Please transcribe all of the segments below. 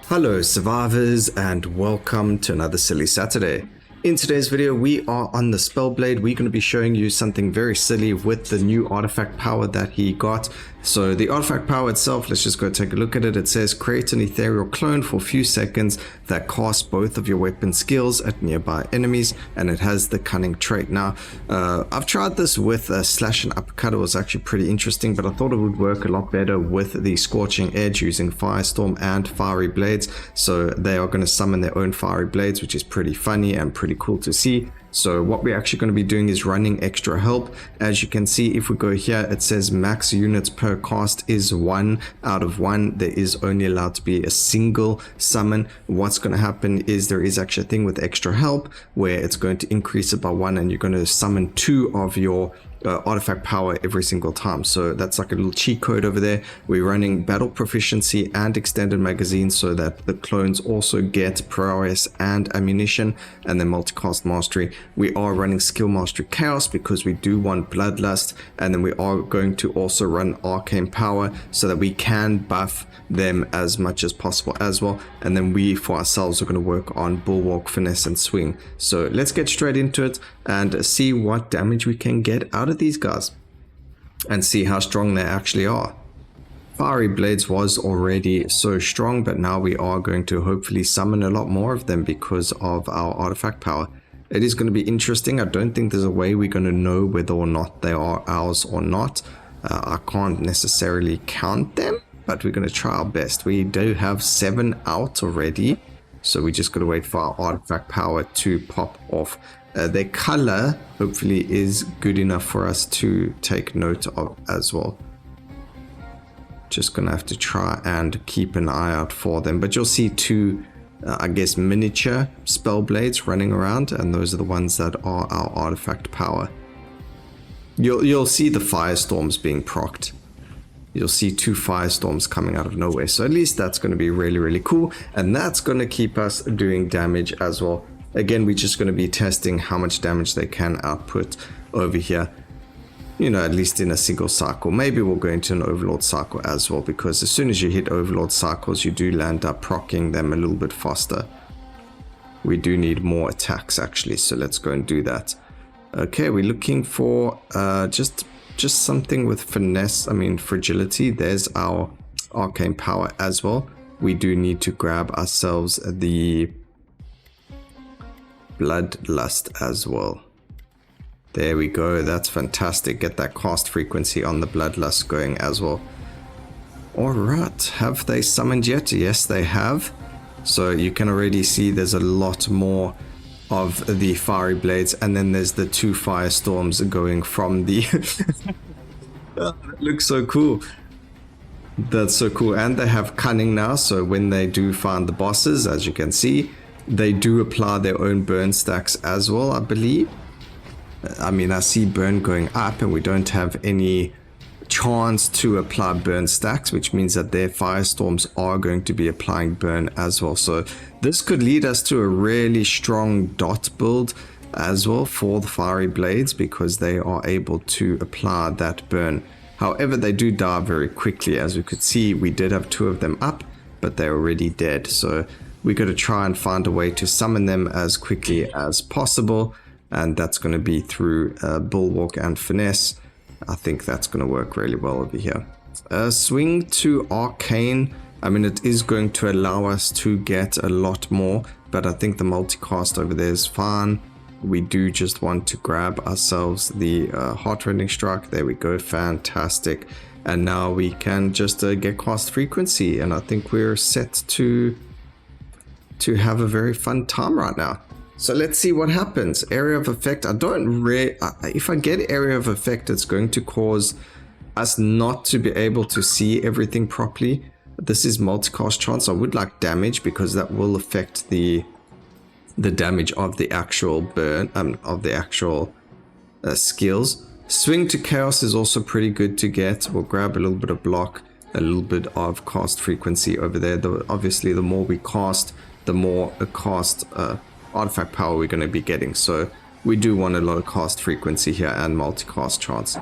Hello survivors and welcome to another silly Saturday. In today's video we are on the Spellblade. We're going to be showing you something very silly with the new artifact power that he got. So the artifact power itself, let's just go take a look at it. It says create an ethereal clone for a few seconds that casts both of your weapon skills at nearby enemies, and it has the cunning trait. Now I've tried this with a slash and uppercut. It was actually pretty interesting, but I thought it would work a lot better with the scorching edge using firestorm and fiery blades. So they are going to summon their own fiery blades, which is pretty funny and pretty cool to see. So what we're actually going to be doing is running extra help. As you can see, if we go here, it says max units per cast is 1 out of 1. There is only allowed to be a single summon. What's going to happen is there is actually a thing with extra help where it's going to increase it by 1, and you're going to summon 2 of your artifact power every single time. So that's like a little cheat code over there. We're running battle proficiency and extended magazine so that the clones also get prowess and ammunition, and then multicast mastery. We are running skill mastery chaos because we do want bloodlust, and then we are going to also run arcane power so that we can buff them as much as possible as well. And then we for ourselves are going to work on bulwark, finesse and swing. So let's get straight into it and see what damage we can get out of these guys and see how strong they actually are. Fiery blades was already so strong, but now we are going to hopefully summon a lot more of them because of our artifact power. It is going to be interesting. I don't think there's a way we're going to know whether or not they are ours or not. I can't necessarily count them, but we're going to try our best. We do have 7 out already, so we just got to wait for our artifact power to pop off. Their color hopefully is good enough for us to take note of as well. Just gonna have to try and keep an eye out for them, but you'll see 2 I guess miniature Spellblades running around, and those are the ones that are our artifact power. You'll see the firestorms being procced. You'll see 2 firestorms coming out of nowhere, so at least that's going to be really cool, and that's going to keep us doing damage as well. Again, we're just going to be testing how much damage they can output over here, you know, at least in a single cycle. Maybe we'll go into an overlord cycle as well, because as soon as you hit overlord cycles, you do land up proccing them a little bit faster. We do need more attacks actually, so let's go and do that. Okay, we're looking for just something with finesse, fragility. There's our arcane power as well. We do need to grab ourselves the bloodlust as well. There we go, that's fantastic. Get that cast frequency on the bloodlust going as well. Alright, have they summoned yet? Yes, they have. So you can already see there's a lot more of the fiery blades, and then there's the 2 firestorms going from the oh, that looks so cool. That's so cool. And they have cunning now, so when they do find the bosses, as you can see, they do apply their own burn stacks as well, I believe. I see burn going up, and we don't have any chance to apply burn stacks, which means that their firestorms are going to be applying burn as well. So this could lead us to a really strong dot build as well for the fiery blades, because they are able to apply that burn. However, they do die very quickly. As we could see, we did have 2 of them up, but they're already dead. So we got to try and find a way to summon them as quickly as possible, and that's going to be through bulwark and finesse. I think that's going to work really well over here. Swing to arcane. It is going to allow us to get a lot more, but I think the multicast over there is fine. We do just want to grab ourselves the heart-rending strike. There we go, fantastic. And now we can just get cast frequency, and I think we're set to have a very fun time right now. So let's see what happens. Area of effect, if I get area of effect, it's going to cause us not to be able to see everything properly. This is multicast chance. I would like damage, because that will affect the damage of the actual burn, of the actual skills. Swing to chaos is also pretty good to get. We'll grab a little bit of block, a little bit of cast frequency over there. Obviously, the more we cast, the more artifact power we're going to be getting. So we do want a lot of cast frequency here and multicast chance.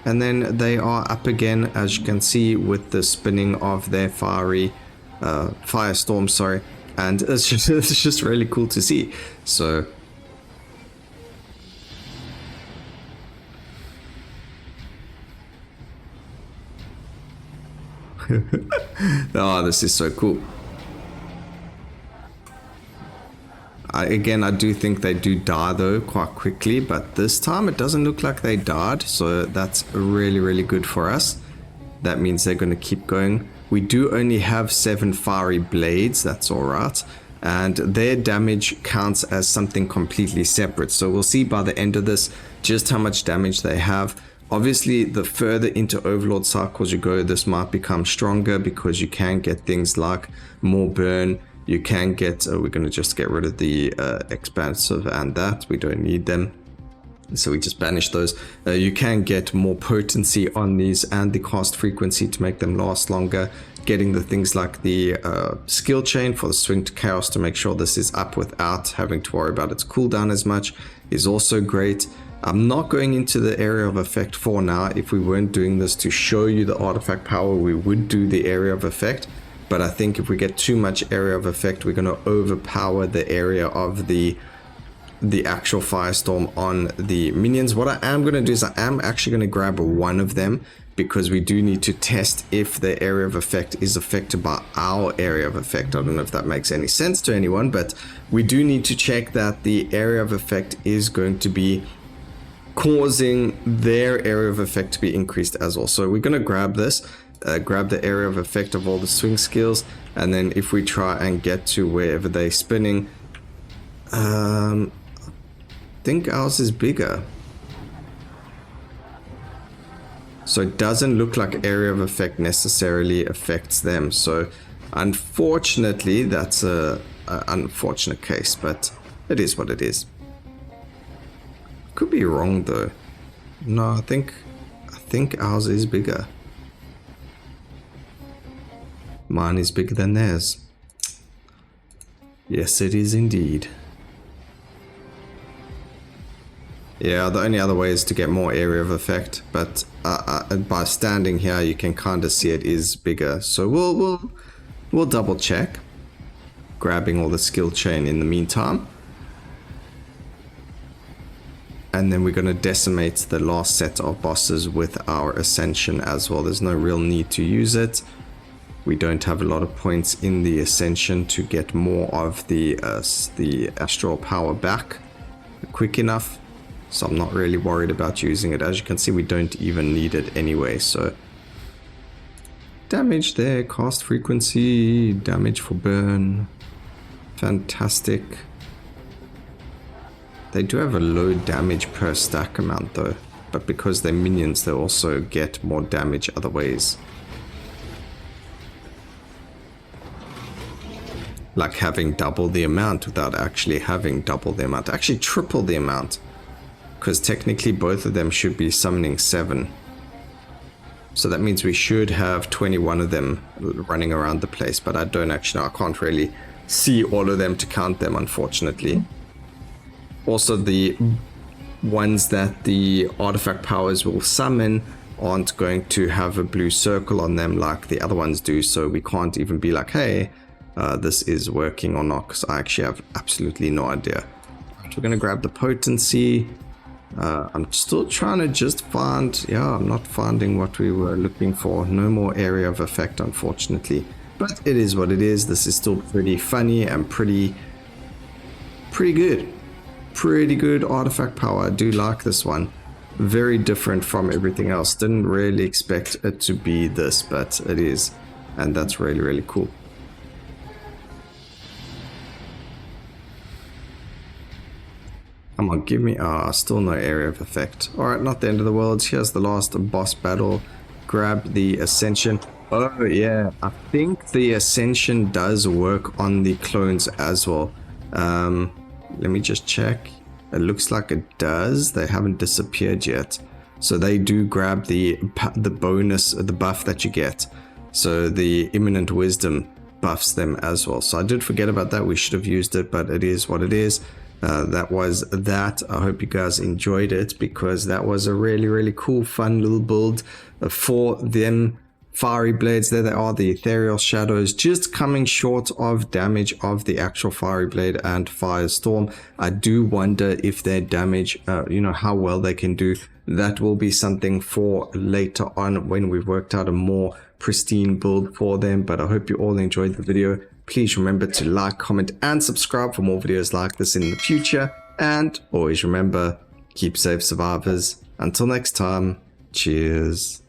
And then they are up again, as you can see, with the spinning of their fiery firestorm, sorry, and it's just really cool to see. So oh, this is so cool. Again, I do think they do die though quite quickly, but this time it doesn't look like they died, so that's really, really good for us. That means they're going to keep going. We do only have 7 fiery blades, that's alright, and their damage counts as something completely separate, so we'll see by the end of this just how much damage they have. Obviously, the further into Overlord cycles you go, this might become stronger because you can get things like more burn. You can get, we're going to just get rid of the expansive and that. We don't need them. So we just banish those. You can get more potency on these and the cast frequency to make them last longer. Getting the things like the skill chain for the swing to chaos to make sure this is up without having to worry about its cooldown as much is also great. I'm not going into the area of effect for now. If we weren't doing this to show you the artifact power, we would do the area of effect. But I think if we get too much area of effect, we're going to overpower the area of the actual firestorm on the minions. What I am going to do is I am actually going to grab one of them, because we do need to test if the area of effect is affected by our area of effect. I don't know if that makes any sense to anyone, but we do need to check that the area of effect is going to be causing their area of effect to be increased as well. So we're going to grab this. Grab the area of effect of all the swing skills, and then if we try and get to wherever they're spinning, I think ours is bigger, so it doesn't look like area of effect necessarily affects them. So unfortunately that's a unfortunate case, but it is what it is. Could be wrong though. No, I think ours is bigger. Mine is bigger than theirs. Yes, it is indeed. Yeah, the only other way is to get more area of effect, but by standing here, you can kind of see it is bigger. So we'll double check, grabbing all the skill chain in the meantime, and then we're going to decimate the last set of bosses with our ascension as well. There's no real need to use it. We don't have a lot of points in the ascension to get more of the astral power back quick enough, so I'm not really worried about using it. As you can see, we don't even need it anyway. So damage there, cast frequency, damage for burn, fantastic. They do have a low damage per stack amount though, but because they're minions, they also get more damage other ways. Like having double the amount without actually having double the amount. Actually triple the amount. Because technically both of them should be summoning 7. So that means we should have 21 of them running around the place. But I don't actually know. I can't really see all of them to count them, unfortunately. Also, the ones that the artifact powers will summon aren't going to have a blue circle on them like the other ones do. So we can't even be like, hey, this is working or not, because I actually have absolutely no idea. We're going to grab the potency. I'm still trying to just find, yeah, I'm not finding what we were looking for. No more area of effect, unfortunately. But it is what it is. This is still pretty funny and pretty good. Pretty good artifact power. I do like this one. Very different from everything else. Didn't really expect it to be this, but it is. And that's really, really cool. Come on, give me... still no area of effect. Alright, not the end of the world. Here's the last boss battle. Grab the Ascension. Oh, yeah. I think the Ascension does work on the clones as well. Let me just check. It looks like it does. They haven't disappeared yet. So they do grab the bonus, the buff that you get. So the Imminent Wisdom buffs them as well. So I did forget about that. We should have used it, but it is what it is. That was that. I hope you guys enjoyed it, because that was a really, really cool, fun little build for them, fiery blades. There they are, the ethereal shadows, just coming short of damage of the actual fiery blade and firestorm. I do wonder if their damage, how well they can do. That will be something for later on when we've worked out a more pristine build for them. But I hope you all enjoyed the video. Please remember to like, comment, and subscribe for more videos like this in the future. And always remember, keep safe, survivors. Until next time, cheers.